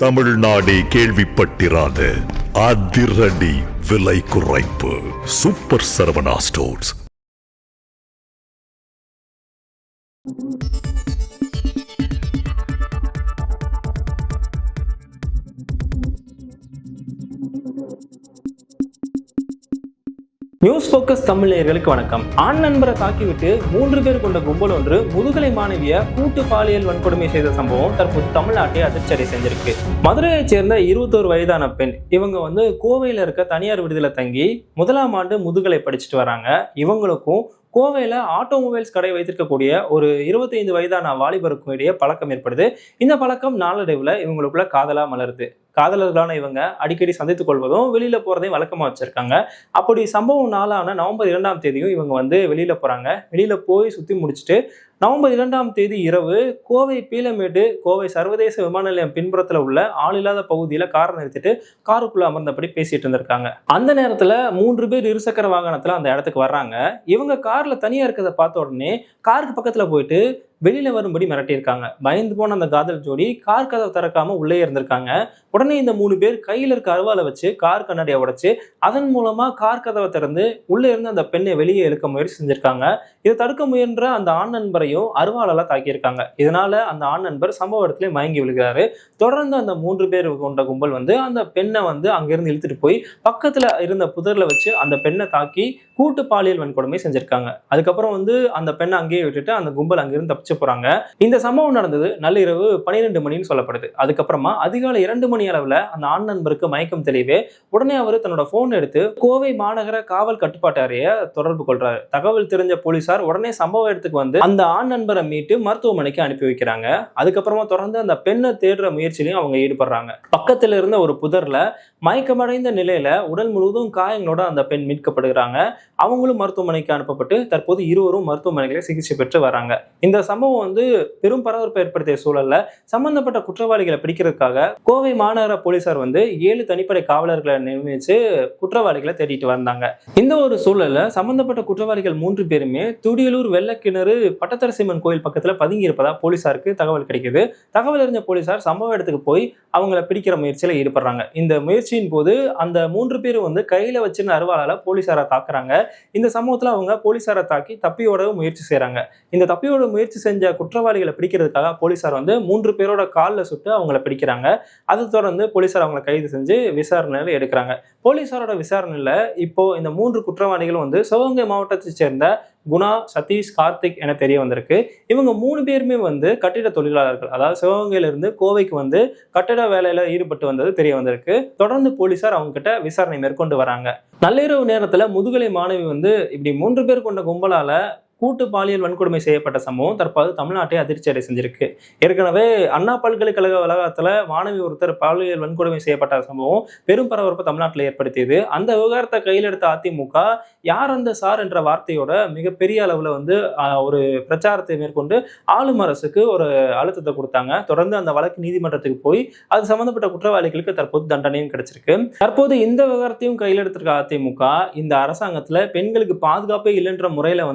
தமிழ்நாடே கேள்விப்பட்டிராத அதிரடி விலை குறைப்பு super Saravana stores. News focus Tamil நேயர்களுக்கு வணக்கம். ஆண் நண்பரை தாக்கிவிட்டு 3 பேர் கொண்ட கும்பல் ஒன்று முதுகலை மாணவிய கூட்டு பாலியல் வன்கொடுமை செய்த சம்பவம் தற்போது தமிழ்நாட்டை அதிர்ச்சியடை செஞ்சிருக்கு. மதுரையைச் சேர்ந்த 21 வயதான பெண். இவங்க கோவையில இருக்க தனியார் விடுதியில தங்கி 1ஆம் ஆண்டு முதுகலை படிச்சுட்டு வராங்க. இவங்களுக்கும் கோவையில ஆட்டோமொபைல்ஸ் கடை வைத்திருக்கக்கூடிய ஒரு 25 வயதான வாலிபருக்கும் இடையே பழக்கம் ஏற்படுது. இந்த பழக்கம் நாளடைவுல இவங்களுக்குள்ள காதலா மலருது. காதலர்களான இவங்க அடிக்கடி சந்தித்துக் கொள்வதும் வெளியில போறதையும் வழக்கமா வச்சிருக்காங்க. அப்படி சம்பவம் நாளான நவம்பர் 2ஆம் தேதியும் இவங்க வெளியில போறாங்க. வெளியில போய் சுத்தி முடிச்சுட்டு நவம்பர் 2ஆம் தேதி இரவு கோவை பீளமேடு கோவை சர்வதேச விமான நிலையம் பின்புறத்துல உள்ள ஆள் இல்லாத பகுதியில காரை நிறுத்திட்டு காருக்குள்ள அமர்ந்தபடி பேசிட்டு இருந்திருக்காங்க. அந்த நேரத்துல 3 பேர் இருசக்கர வாகனத்துல அந்த இடத்துக்கு வர்றாங்க. இவங்க கார்ல தனியா இருக்கிறத பார்த்த உடனே காருக்கு பக்கத்துல போயிட்டு வெளியில வரும்படி மிரட்டியிருக்காங்க. பயந்து போன அந்த காதல் ஜோடி கார் கதவை திறக்காம உள்ளே இருந்திருக்காங்க. உடனே இந்த 3 பேர் கையில இருக்க அருவாலை வச்சு கார் கண்ணாடியை உடைச்சு அதன் மூலமா கார் கதவை திறந்து உள்ளே இருந்து அந்த பெண்ணை வெளியே இழுக்க முயற்சி செஞ்சிருக்காங்க. இதை தடுக்க முயன்ற அந்த ஆண் நண்பரையும் அருவாளால தாக்கியிருக்காங்க. இதனால அந்த ஆண் நண்பர் சம்பவ இடத்துல மயங்கி விழுகிறாரு. தொடர்ந்து அந்த 3 பேர் கொண்ட கும்பல் அந்த பெண்ணை அங்கிருந்து இழுத்துட்டு போய் பக்கத்துல இருந்த புதர்ல வச்சு அந்த பெண்ணை தாக்கி கூட்டு பாலியல் வன்கொடுமை செஞ்சிருக்காங்க. அதுக்கப்புறம் அந்த பெண்ணை அங்கேயே விட்டுட்டு அந்த கும்பல் அங்கிருந்து தப்பிச்சு போறாங்க. இந்த சம்பவம் நடந்தது நள்ளிரவு 12 மணின்னு சொல்லப்படுது. அதுக்கப்புறமா அதிகாலை 2 மணி அளவுல அந்த ஆண் நண்பருக்கு மயக்கம் தெளிவே உடனே அவர் தன்னோட போன் எடுத்து கோவை மாநகர காவல் கட்டுப்பாட்டு அறைய தொடர்பு கொள்றாரு. தகவல் தெரிஞ்ச போலீசார் உடனே சம்பவ இடத்துக்கு அந்த ஆண் நண்பரை மீட்டு மருத்துவமனைக்கு அனுப்பி வைக்கிறாங்க. அதுக்கப்புறமா தொடர்ந்து அந்த பெண்ணை தேடுற முயற்சியிலையும் அவங்க ஈடுபடுறாங்க. பக்கத்துல இருந்த ஒரு புதர்ல மயக்கமடைந்த நிலையில உடல் முழுவதும் காயங்களோட அந்த பெண் மீட்கப்படுகிறாங்க. அவங்களும் மருத்துவமனைக்கு அனுப்பப்பட்டு தற்போது இருவரும் மருத்துவமனைகளில் சிகிச்சை பெற்று வராங்க. இந்த சம்பவம் பெரும் பரபரப்பை ஏற்படுத்திய சூழல்ல சம்பந்தப்பட்ட குற்றவாளிகளை பிடிக்கிறதுக்காக கோவை மாநகர போலீசார் 7 தனிப்படை காவலர்களை நியமிச்சு குற்றவாளிகளை தேடிட்டு வந்தாங்க. இந்த ஒரு சூழல்ல சம்பந்தப்பட்ட குற்றவாளிகள் 3 பேருமே துடியலூர் வெள்ளக்கிணறு பட்டத்தரசிம்மன் கோயில் பக்கத்துல பதுங்கி இருப்பதா போலீசாருக்கு தகவல் கிடைக்குது. தகவல் அறிஞ்ச போலீசார் சம்பவ இடத்துக்கு போய் அவங்களை பிடிக்கிற முயற்சியில ஈடுபடுறாங்க. இந்த முயற்சியின் போது அந்த 3 பேரும் கையில வச்சிருந்த அருவாளால போலீசாரை தாக்குறாங்க. இந்த சம்பவத்துல அவங்க போலீசாரை தாக்கி தப்பியோடவும் முயற்சி செய்யறாங்க. இந்த தப்பியோட முயற்சி செஞ்ச குற்றவாளிகளை பிடிக்கிறதுக்காக போலீசார் 3 பேரோட காலில் சுட்டு அவங்களை பிடிக்கிறாங்க. அதை தொடர்ந்து போலீசார் அவங்களை கைது செஞ்சு விசாரணையில எடுக்கிறாங்க. போலீசாரோட விசாரணையில இப்போ இந்த 3 குற்றவாளிகளும் சிவகங்கை மாவட்டத்தை சேர்ந்த குணா, சதீஷ், கார்த்திக் என தெரிய வந்திருக்கு. இவங்க 3 பேருமே கட்டிட தொழிலாளர்கள். அதாவது சிவகங்கையில இருந்து கோவைக்கு கட்டிட வேலையில ஈடுபட்டு வந்தது தெரிய வந்திருக்கு. தொடர்ந்து போலீசார் அவங்க கிட்ட விசாரணை மேற்கொண்டு வராங்க. நள்ளிரவு நேரத்துல முதுகலை மாணவி இப்படி 3 பேர் கொண்ட கும்பலால கூட்டு பாலியல் வன்கொடுமை செய்யப்பட்ட சம்பவம் தற்போது தமிழ்நாட்டை அதிர்ச்சி அடை செஞ்சிருக்கு. ஏற்கனவே அண்ணா பல்கலைக்கழக வளாகத்துல மாணவி ஒருத்தர் பாலியல் வன்கொடுமை செய்யப்பட்ட சம்பவம் பெரும் பரபரப்பு தமிழ்நாட்டில் ஏற்படுத்தியது. அந்த விவகாரத்தை கையில் எடுத்த அதிமுக யார் அந்த சார் என்ற வார்த்தையோட மிகப்பெரிய அளவுல ஒரு பிரச்சாரத்தை மேற்கொண்டு ஆளும் அரசுக்கு ஒரு அழுத்தத்தை கொடுத்தாங்க. தொடர்ந்து அந்த வழக்கு நீதிமன்றத்துக்கு போய் அது சம்பந்தப்பட்ட குற்றவாளிகளுக்கு தற்போது தண்டனையும் கிடைச்சிருக்கு. தற்போது இந்த விவகாரத்தையும் கையில் எடுத்திருக்க அதிமுக இந்த அரசாங்கத்துல பெண்களுக்கு பாதுகாப்பே இல்லைன்ற முறையில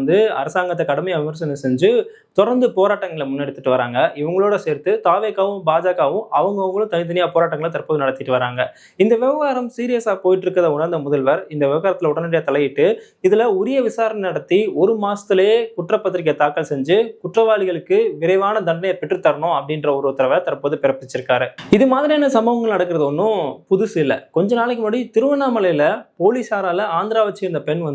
அரசாங்கத்தை கடுமையா விமர்சனம் செஞ்சு தொடர்ந்து போராட்டங்களை முன்னெடுத்துட்டு வராங்க. இவங்களோட சேர்த்து தாவேகாவும் பாஜகவும் அவங்களும் தனித்தனியா போராட்டங்களை தற்போது நடத்திட்டு வராங்க. இந்த விவகாரம் சீரியஸா போயிட்டு இருக்கிறத உணர்ந்த முதல்வர் இந்த விவகாரத்துல உடனடியாக தலையிட்டு இதுல உரிய விசாரணை நடத்தி 1 மாசத்திலேயே குற்றப்பத்திரிகை தாக்கல் செஞ்சு குற்றவாளிகளுக்கு விரைவான தண்டனையை பெற்றுத்தரணும் அப்படின்ற ஒரு உத்தரவை தற்போது பிறப்பிச்சிருக்காரு. இது மாதிரியான சம்பவங்கள் நடக்கிறது ஒன்றும் புதுசு இல்லை. கொஞ்ச நாளைக்கு முன்னாடி திருவண்ணாமலையில போலீசாரால ஆந்திராவை சேர்ந்த பெண்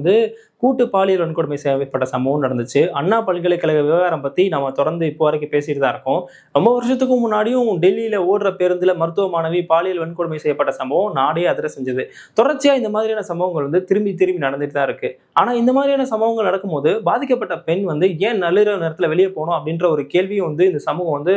கூட்டு பாலியல் வன்கொடுமை செய்யப்பட்ட சம்பவம் நடந்துச்சு. அண்ணா பல்கலைக்கழக விவகாரம் பத்தி நம்ம தொடர்ந்து இப்போ வரைக்கும் பேசிட்டு தான் இருக்கோம். ரொம்ப வருஷத்துக்கு முன்னாடியும் டெல்லியில ஓடுற பேருந்துல மருத்துவ மாணவி பாலியல் வன்கொடுமை செய்யப்பட்ட சம்பவம் நாடே அதிர செஞ்சது. தொடர்ச்சியா இந்த மாதிரியான சம்பவங்கள் திரும்பி நடந்துட்டு தான் இருக்கு. ஆனா இந்த மாதிரியான சம்பவங்கள் நடக்கும்போது பாதிக்கப்பட்ட பெண் ஏன் நள்ளிரவு நேரத்துல வெளியே போகணும் அப்படின்ற ஒரு கேள்வியும் இந்த சமூகம்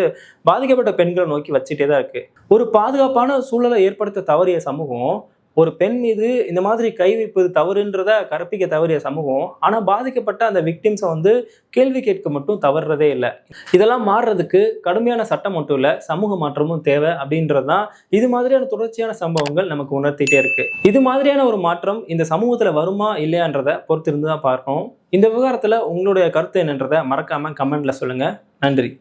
பாதிக்கப்பட்ட பெண்களை நோக்கி வச்சுட்டே தான் இருக்கு. ஒரு பாதுகாப்பான சூழலை ஏற்படுத்த தவறிய சமூகம் ஒரு பெண் மீது இந்த மாதிரி கை வைப்பது தவறுன்றத கற்பிக்க தவறிய சமூகம் ஆனா பாதிக்கப்பட்ட அந்த விக்டிம்ஸை கேள்வி கேட்க மட்டும் தவறுறதே இல்லை. இதெல்லாம் மாறுறதுக்கு கடுமையான சட்டம் மட்டும் இல்லை, சமூக மாற்றமும் தேவை அப்படின்றதுதான் இது மாதிரியான தொடர்ச்சியான சம்பவங்கள் நமக்கு உணர்த்திட்டே இருக்கு. இது மாதிரியான ஒரு மாற்றம் இந்த சமூகத்துல வருமா இல்லையான்றதை பொறுத்திருந்து தான் பார்க்கணும். இந்த விவகாரத்துல உங்களுடைய கருத்து என்னன்றதை மறக்காம கமெண்ட்ல சொல்லுங்க. நன்றி.